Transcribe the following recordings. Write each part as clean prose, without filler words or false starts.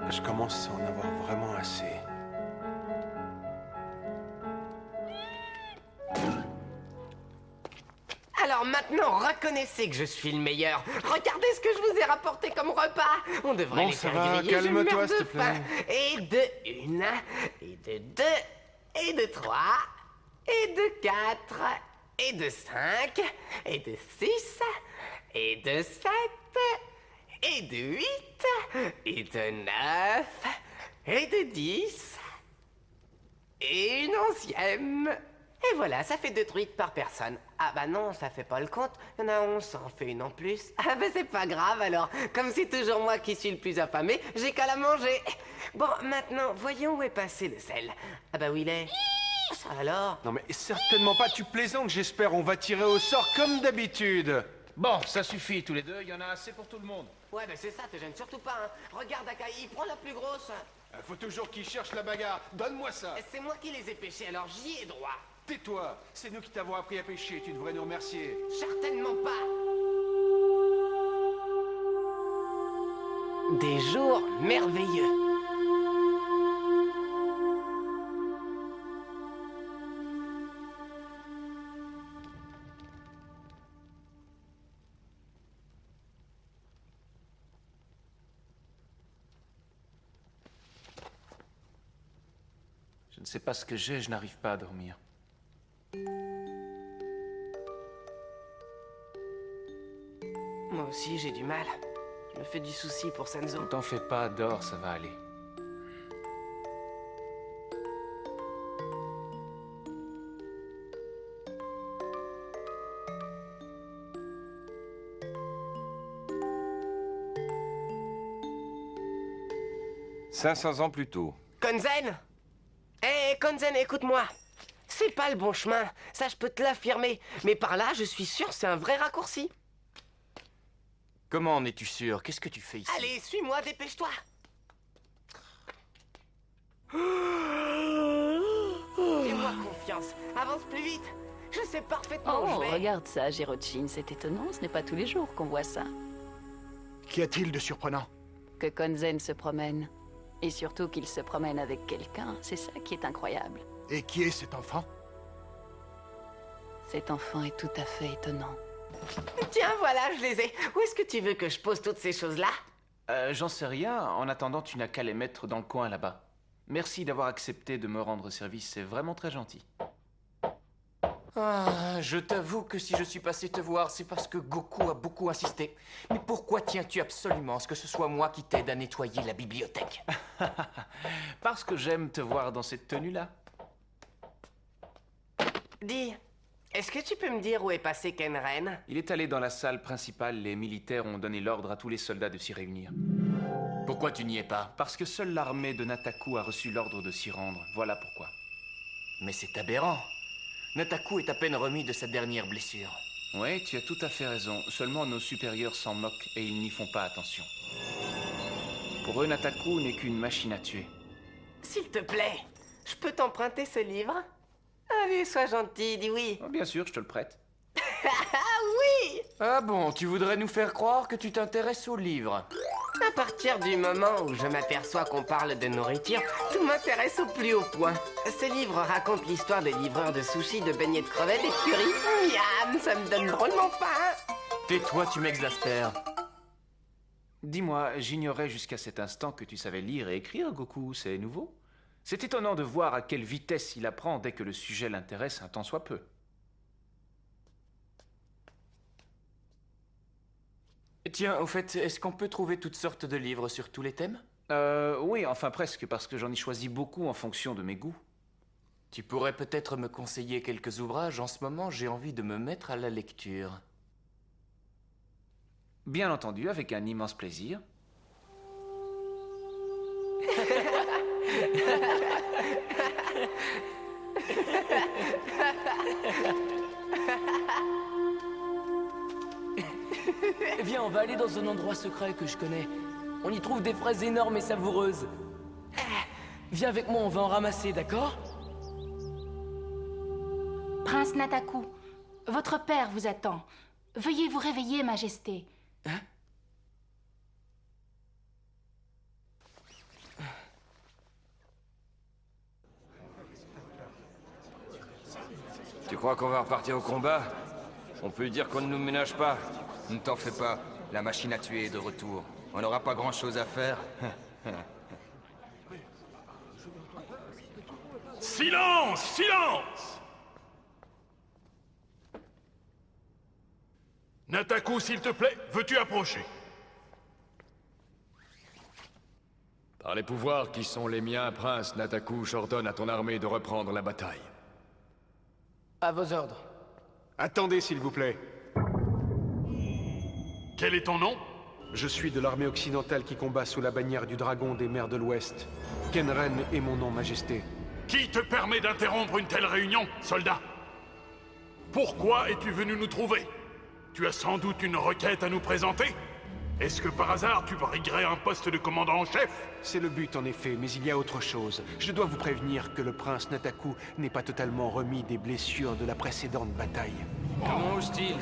Je commence à en avoir vraiment assez. Alors maintenant, reconnaissez que je suis le meilleur. Regardez ce que je vous ai rapporté comme repas. On devrait Bon, les ça faire va, griller, je calme-toi, meurs de s'il te plaît. faim. Et de une, et de deux, et de trois, et de quatre, et de cinq, et de six, et de sept, et de huit, et de neuf, et de 10, et une onzième. Et voilà, ça fait 2 truites par personne. Ah bah non, ça fait pas le compte. Il y en a 11, ça en fait une en plus. Ah bah c'est pas grave alors. Comme c'est toujours moi qui suis le plus affamé, j'ai qu'à la manger. Bon, maintenant, voyons où est passé le sel. Ah bah où il est? Ça alors? Non mais certainement pas, tu plaisantes, j'espère. On va tirer au sort comme d'habitude. Bon, ça suffit tous les deux, il y en a assez pour tout le monde. Ouais bah c'est ça, te gêne surtout pas, hein. Regarde Akai, prends la plus grosse. Faut toujours qu'il cherche la bagarre. Donne-moi ça. C'est moi qui les ai pêchés, alors j'y ai droit. Tais-toi. C'est nous qui t'avons appris à pêcher. Tu devrais nous remercier. Certainement pas. Des jours merveilleux. Je ne sais pas ce que j'ai, je n'arrive pas à dormir. Moi aussi, j'ai du mal. Je me fais du souci pour Senzo. Ne t'en fais pas, dors, ça va aller. « 500 ans plus tôt. Konzen! Hé, Konzen, écoute-moi! C'est pas le bon chemin, ça je peux te l'affirmer. Mais par là, je suis sûr, c'est un vrai raccourci. Comment en es-tu sûr? Qu'est-ce que tu fais ici? Allez, suis-moi, dépêche-toi! Fais-moi confiance, avance plus vite. Je sais parfaitement où Oh, je vais. regarde ça, Girochin, c'est étonnant, ce n'est pas tous les jours qu'on voit ça. Qu'y a-t-il de surprenant? Que Konzen se promène. Et surtout qu'il se promène avec quelqu'un, c'est ça qui est incroyable. Et qui est cet enfant? Cet enfant est tout à fait étonnant. Tiens, voilà, je les ai. Où est-ce que tu veux que je pose toutes ces choses-là? J'en sais rien, en attendant tu n'as qu'à les mettre dans le coin là-bas. Merci d'avoir accepté de me rendre service, c'est vraiment très gentil. Ah, je t'avoue que si je suis passé te voir, c'est parce que Goku a beaucoup insisté. Mais pourquoi tiens-tu absolument à ce que ce soit moi qui t'aide à nettoyer la bibliothèque? Parce que j'aime te voir dans cette tenue-là. Dis, est-ce que tu peux me dire où est passé Kenren? Il est allé dans la salle principale, les militaires ont donné l'ordre à tous les soldats de s'y réunir. Pourquoi tu n'y es pas? Parce que seule l'armée de Nataku a reçu l'ordre de s'y rendre, voilà pourquoi. Mais c'est aberrant. Nataku est à peine remis de sa dernière blessure. Oui, tu as tout à fait raison. Seulement nos supérieurs s'en moquent et ils n'y font pas attention. Pour eux, Nataku n'est qu'une machine à tuer. S'il te plaît, je peux t'emprunter ce livre? Allez, sois gentil, dis oui. Oh, bien sûr, je te le prête. Ah oui! Ah bon, tu voudrais nous faire croire que tu t'intéresses aux livres? À partir du moment où je m'aperçois qu'on parle de nourriture, tout m'intéresse au plus haut point. Ce livre raconte l'histoire des livreurs de sushis, de beignets de crevettes et de curry. Miam, ça me donne drôlement faim. Tais-toi, tu m'exaspères. Dis-moi, j'ignorais jusqu'à cet instant que tu savais lire et écrire, Goku, c'est nouveau? C'est étonnant de voir à quelle vitesse il apprend dès que le sujet l'intéresse un tant soit peu. Tiens, au fait, est-ce qu'on peut trouver toutes sortes de livres sur tous les thèmes? Oui, enfin presque, parce que j'en ai choisi beaucoup en fonction de mes goûts. Tu pourrais peut-être me conseiller quelques ouvrages. En ce moment, j'ai envie de me mettre à la lecture. Bien entendu, avec un immense plaisir. Viens, on va aller dans un endroit secret que je connais. On y trouve des fraises énormes et savoureuses. Viens avec moi, on va en ramasser, d'accord? Prince Nataku, votre père vous attend. Veuillez vous réveiller, Majesté. Tu crois qu'on va repartir au combat? On peut dire qu'on ne nous ménage pas. Ne t'en fais pas, la machine à tuer est de retour. On n'aura pas grand-chose à faire. Silence! Silence! Nataku, s'il te plaît, veux-tu approcher? Par les pouvoirs qui sont les miens, prince Nataku, j'ordonne à ton armée de reprendre la bataille. À vos ordres. Attendez, s'il vous plaît. Quel est ton nom? Je suis de l'armée occidentale qui combat sous la bannière du dragon des mers de l'Ouest. Kenren est mon nom, Majesté. Qui te permet d'interrompre une telle réunion, soldat? Pourquoi es-tu venu nous trouver? Tu as sans doute une requête à nous présenter? Est-ce que par hasard tu briguerais un poste de commandant en chef? C'est le but en effet, mais il y a autre chose. Je dois vous prévenir que le prince Nataku n'est pas totalement remis des blessures de la précédente bataille. Comment ose-t-il?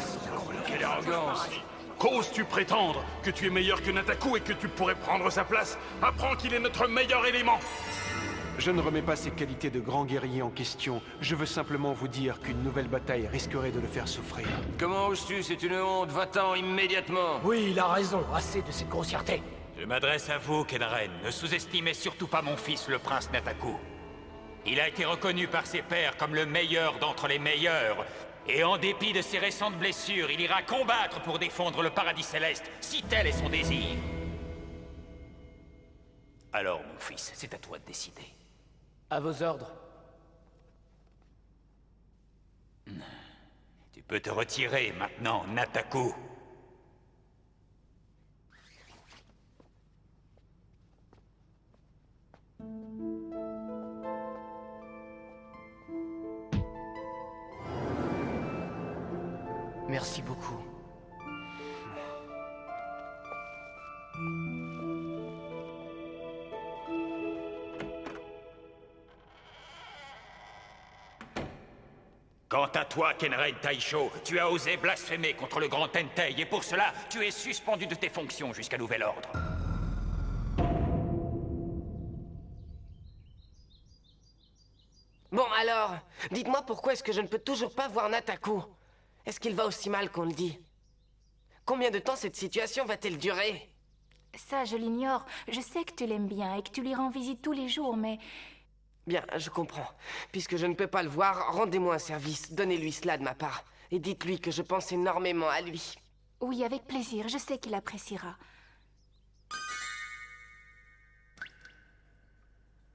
Quelle arrogance! Qu'oses-tu prétendre que tu es meilleur que Nataku et que tu pourrais prendre sa place? Apprends qu'il est notre meilleur élément! Je ne remets pas ses qualités de grand guerrier en question. Je veux simplement vous dire qu'une nouvelle bataille risquerait de le faire souffrir. Comment oses-tu? C'est une honte, va-t'en immédiatement! Oui, il a raison, assez de cette grossièreté. Je m'adresse à vous, Kenren. Ne sous-estimez surtout pas mon fils, le prince Nataku. Il a été reconnu par ses pairs comme le meilleur d'entre les meilleurs. Et en dépit de ses récentes blessures, il ira combattre pour défendre le paradis céleste, si tel est son désir. Alors, mon fils, c'est à toi de décider. À vos ordres. Tu peux te retirer maintenant, Nataku. Merci beaucoup. Quant à toi, Kenren Taisho, tu as osé blasphémer contre le grand Tentei, et pour cela, tu es suspendu de tes fonctions jusqu'à nouvel ordre. Bon, alors, dites-moi pourquoi est-ce que je ne peux toujours pas voir Nataku? Est-ce qu'il va aussi mal qu'on le dit? Combien de temps cette situation va-t-elle durer? Ça, je l'ignore. Je sais que tu l'aimes bien et que tu lui rends visite tous les jours, mais... Bien, je comprends. Puisque je ne peux pas le voir, rendez-moi un service. Donnez-lui cela de ma part. Et dites-lui que je pense énormément à lui. Oui, avec plaisir. Je sais qu'il appréciera.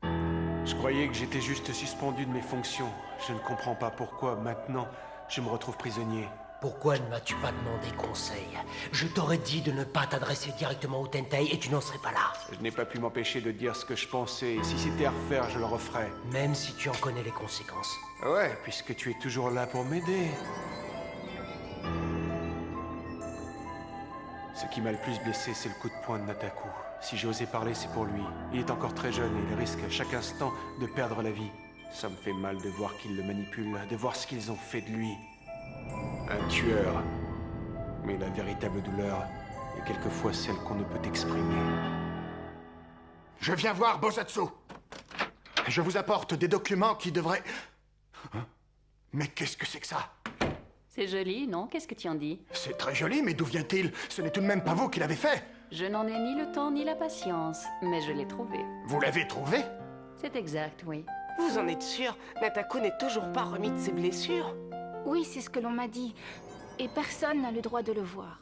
Je croyais que j'étais juste suspendu de mes fonctions. Je ne comprends pas pourquoi, maintenant, je me retrouve prisonnier. Pourquoi ne m'as-tu pas demandé conseil? Je t'aurais dit de ne pas t'adresser directement au Tentei et tu n'en serais pas là. Je n'ai pas pu m'empêcher de dire ce que je pensais, et si c'était à refaire, je le referais. Même si tu en connais les conséquences. Ouais, puisque tu es toujours là pour m'aider. Ce qui m'a le plus blessé, c'est le coup de poing de Nataku. Si j'ai osé parler, c'est pour lui. Il est encore très jeune et il risque à chaque instant de perdre la vie. Ça me fait mal de voir qu'ils le manipulent, de voir ce qu'ils ont fait de lui. Un tueur. Mais la véritable douleur est quelquefois celle qu'on ne peut exprimer. Je viens voir Bosatsu. Je vous apporte des documents qui devraient... Hein? Mais qu'est-ce que c'est que ça? C'est joli, non? Qu'est-ce que tu en dis? C'est très joli, mais d'où vient-il? Ce n'est tout de même pas vous qui l'avez fait. Je n'en ai ni le temps ni la patience, mais je l'ai trouvé. Vous l'avez trouvé? C'est exact, oui. Vous en êtes sûr? Nataku n'est toujours pas remis de ses blessures? Oui, c'est ce que l'on m'a dit. Et personne n'a le droit de le voir.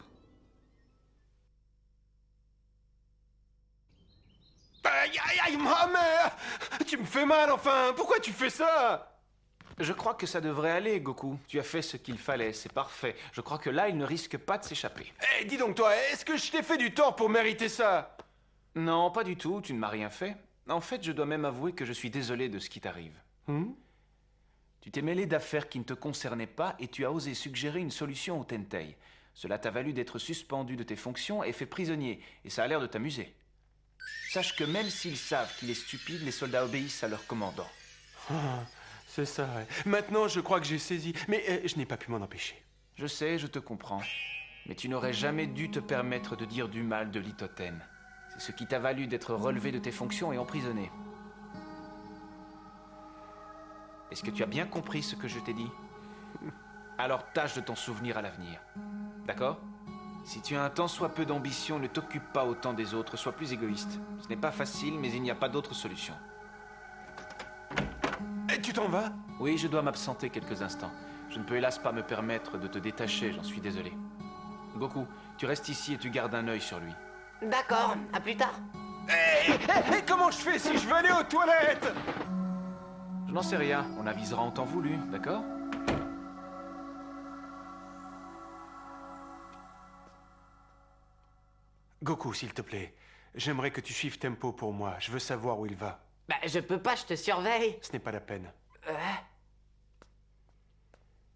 Aïe, aïe, aïe, ma mère! Tu me fais mal, enfin! Pourquoi tu fais ça? Je crois que ça devrait aller, Goku. Tu as fait ce qu'il fallait, c'est parfait. Je crois que là, il ne risque pas de s'échapper. Eh, dis donc toi, est-ce que je t'ai fait du tort pour mériter ça? Non, pas du tout, tu ne m'as rien fait. En fait, je dois même avouer que je suis désolé de ce qui t'arrive. Tu t'es mêlé d'affaires qui ne te concernaient pas et tu as osé suggérer une solution au Tentei. Cela t'a valu d'être suspendu de tes fonctions et fait prisonnier, et ça a l'air de t'amuser. Sache que même s'ils savent qu'il est stupide, les soldats obéissent à leur commandant. Ah, c'est ça, ouais. Maintenant, je crois que j'ai saisi, mais je n'ai pas pu m'en empêcher. Je sais, je te comprends. Mais tu n'aurais jamais dû te permettre de dire du mal de Litoten. C'est ce qui t'a valu d'être relevé de tes fonctions et emprisonné. Est-ce que tu as bien compris ce que je t'ai dit? Alors tâche de t'en souvenir à l'avenir. D'accord? Si tu as un tant soit peu d'ambition, ne t'occupe pas autant des autres, sois plus égoïste. Ce n'est pas facile, mais il n'y a pas d'autre solution. Et tu t'en vas? Oui, je dois m'absenter quelques instants. Je ne peux hélas pas me permettre de te détacher, j'en suis désolé. Goku, tu restes ici et tu gardes un œil sur lui. D'accord, à plus tard. Et comment je fais si je veux aller aux toilettes? Je n'en sais rien, on avisera en temps voulu, d'accord? Goku, s'il te plaît, j'aimerais que tu suives Tempo pour moi. Je veux savoir où il va. Bah, je peux pas, je te surveille. Ce n'est pas la peine.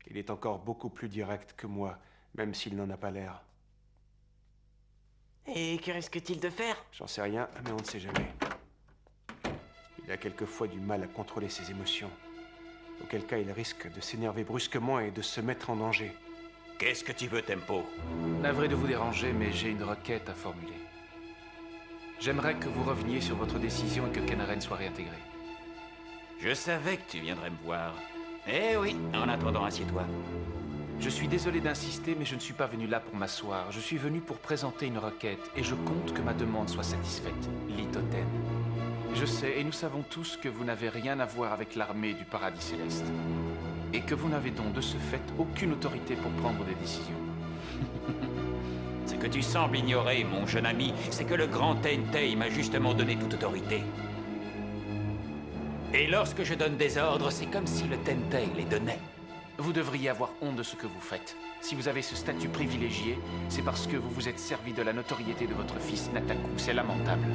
Il est encore beaucoup plus direct que moi, même s'il n'en a pas l'air. Et que risque-t-il de faire? J'en sais rien, mais on ne sait jamais. Il a quelquefois du mal à contrôler ses émotions. Auquel cas, il risque de s'énerver brusquement et de se mettre en danger. Qu'est-ce que tu veux, Tempo? Navré de vous déranger, mais j'ai une requête à formuler. J'aimerais que vous reveniez sur votre décision et que Kenren soit réintégré. Je savais que tu viendrais me voir. Eh oui, en attendant, assieds-toi. Je suis désolé d'insister, mais je ne suis pas venu là pour m'asseoir. Je suis venu pour présenter une requête, et je compte que ma demande soit satisfaite. Litoten. Je sais, et nous savons tous que vous n'avez rien à voir avec l'armée du paradis céleste. Et que vous n'avez donc de ce fait aucune autorité pour prendre des décisions. Ce que tu sembles ignorer, mon jeune ami, c'est que le grand Tentei m'a justement donné toute autorité. Et lorsque je donne des ordres, c'est comme si le Tentei les donnait. Vous devriez avoir honte de ce que vous faites. Si vous avez ce statut privilégié, c'est parce que vous vous êtes servi de la notoriété de votre fils Nataku. C'est lamentable.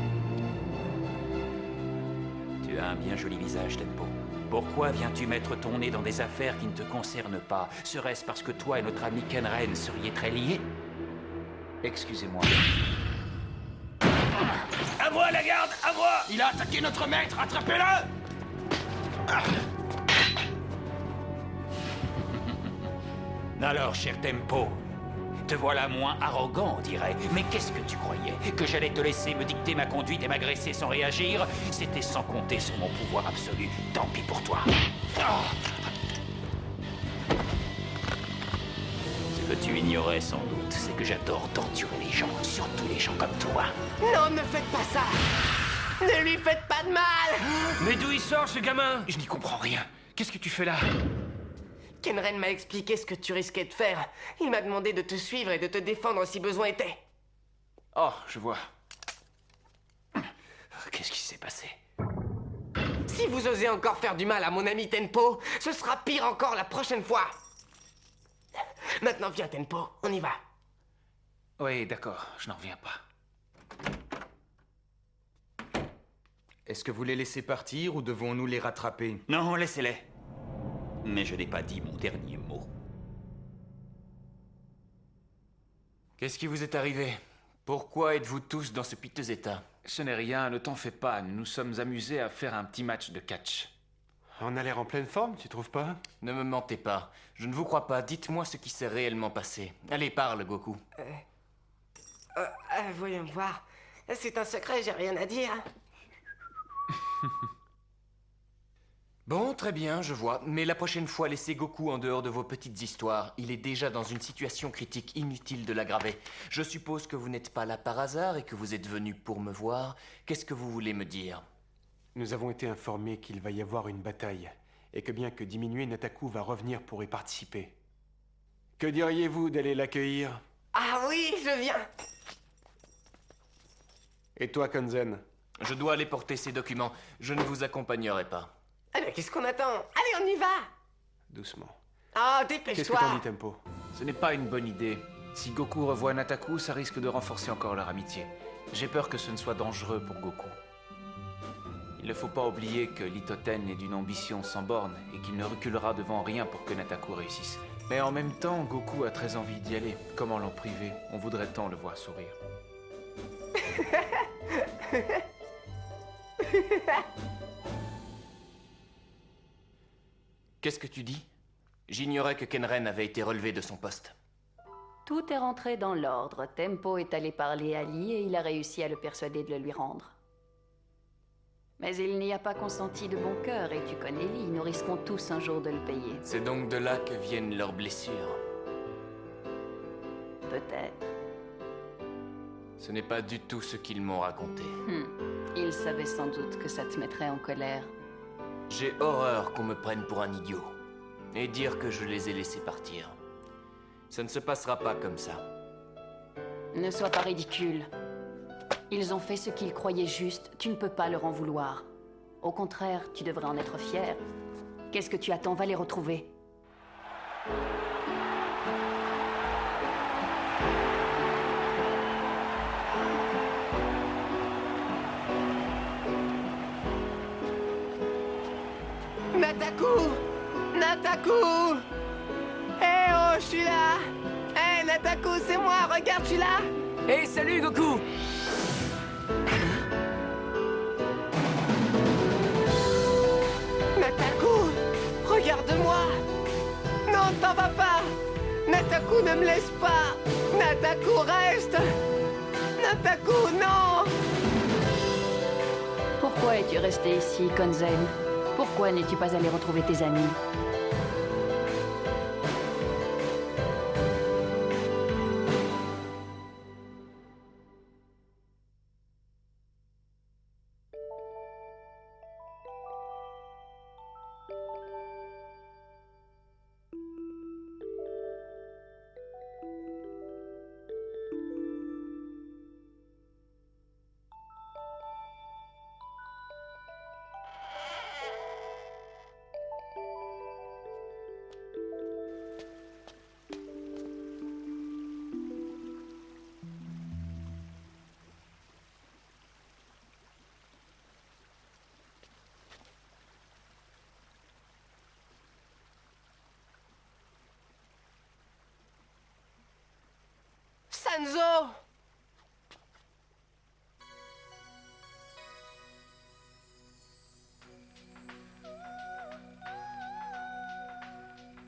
Tu as un bien joli visage, Tempo. Pourquoi viens-tu mettre ton nez dans des affaires qui ne te concernent pas? Serait-ce parce que toi et notre ami Kenren seriez très liés? Excusez-moi. À moi, la garde! À moi! Il a attaqué notre maître! Attrapez-le! Alors, cher Tempo, te voilà moins arrogant, on dirait. Mais qu'est-ce que tu croyais? Que j'allais te laisser me dicter ma conduite et m'agresser sans réagir? C'était sans compter sur mon pouvoir absolu. Tant pis pour toi. Ce que tu ignorais sans doute, c'est que j'adore torturer les gens, surtout les gens comme toi. Non, ne faites pas ça! Ne lui faites pas de mal! Mais d'où il sort, ce gamin? Je n'y comprends rien. Qu'est-ce que tu fais là? Kenren m'a expliqué ce que tu risquais de faire. Il m'a demandé de te suivre et de te défendre si besoin était. Oh, je vois. Qu'est-ce qui s'est passé? Si vous osez encore faire du mal à mon ami Tenpo, ce sera pire encore la prochaine fois. Maintenant, viens, Tenpo, on y va. Oui, d'accord, je n'en reviens pas. Est-ce que vous les laissez partir ou devons-nous les rattraper? Non, laissez-les. Mais je n'ai pas dit mon dernier mot. Qu'est-ce qui vous est arrivé? Pourquoi êtes-vous tous dans ce piteux état? Ce n'est rien, ne t'en fais pas. Nous nous sommes amusés à faire un petit match de catch. On a l'air en pleine forme, tu trouves pas? Ne me mentez pas. Je ne vous crois pas. Dites-moi ce qui s'est réellement passé. Allez, parle, Goku. Voyons voir. C'est un secret, j'ai rien à dire. Bon, très bien, je vois. Mais la prochaine fois, laissez Goku en dehors de vos petites histoires. Il est déjà dans une situation critique, inutile de l'aggraver. Je suppose que vous n'êtes pas là par hasard et que vous êtes venu pour me voir. Qu'est-ce que vous voulez me dire? Nous avons été informés qu'il va y avoir une bataille, et que bien que diminué, Nataku va revenir pour y participer. Que diriez-vous d'aller l'accueillir? Ah oui, je viens. Et toi, Konzen? Je dois aller porter ces documents. Je ne vous accompagnerai pas. Eh bien, qu'est-ce qu'on attend? Allez, on y va. Doucement. Ah, Qu'est-ce dépêche-toi. que t'en dis, Tempo? Ce n'est pas une bonne idée. Si Goku revoit Nataku, ça risque de renforcer encore leur amitié. J'ai peur que ce ne soit dangereux pour Goku. Il ne faut pas oublier que Litoten est d'une ambition sans borne et qu'il ne reculera devant rien pour que Nataku réussisse. Mais en même temps, Goku a très envie d'y aller. Comment l'en priver? On voudrait tant le voir sourire. Qu'est-ce que tu dis? J'ignorais que Kenren avait été relevé de son poste. Tout est rentré dans l'ordre. Tempo est allé parler à Lee et il a réussi à le persuader de le lui rendre. Mais il n'y a pas consenti de bon cœur, et tu connais Lee, nous risquons tous un jour de le payer. C'est donc de là que viennent leurs blessures. Peut-être. Ce n'est pas du tout ce qu'ils m'ont raconté. Ils savaient sans doute que ça te mettrait en colère. J'ai horreur qu'on me prenne pour un idiot. Et dire que je les ai laissés partir. Ça ne se passera pas comme ça. Ne sois pas ridicule. Ils ont fait ce qu'ils croyaient juste, tu ne peux pas leur en vouloir. Au contraire, tu devrais en être fier. Qu'est-ce que tu attends? Va les retrouver. Nataku! Nataku! Eh oh, je suis là! Eh Nataku, c'est moi, regarde, je suis là! Hey, salut Goku! Nataku! Regarde-moi! Non, t'en vas pas! Nataku, ne me laisse pas! Nataku, reste! Nataku, non! Pourquoi es-tu resté ici, Konzen? Pourquoi n'es-tu pas allé retrouver tes amis? Sanzo!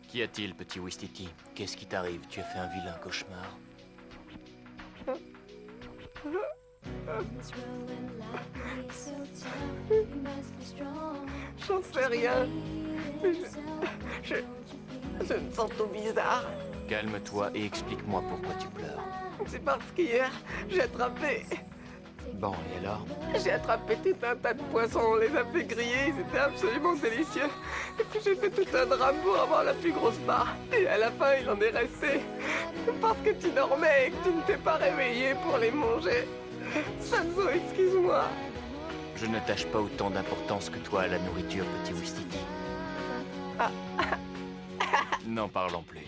Qu'y a-t-il, petit Wistiti? Qu'est-ce qui t'arrive? Tu as fait un vilain cauchemar? J'en sais rien. Je me sens tout bizarre. Calme-toi et explique-moi pourquoi tu pleures. C'est parce qu'hier, j'ai attrapé... Bon, et alors? J'ai attrapé tout un tas de poissons, on les a fait griller, c'était absolument délicieux. Et puis j'ai fait tout un drame pour avoir la plus grosse barre. Et à la fin, il en est resté. Parce que tu dormais et que tu ne t'es pas réveillé pour les manger. Sanzo, excuse-moi. Je n'attache pas autant d'importance que toi à la nourriture, petit Wistiti. N'en parlons plus.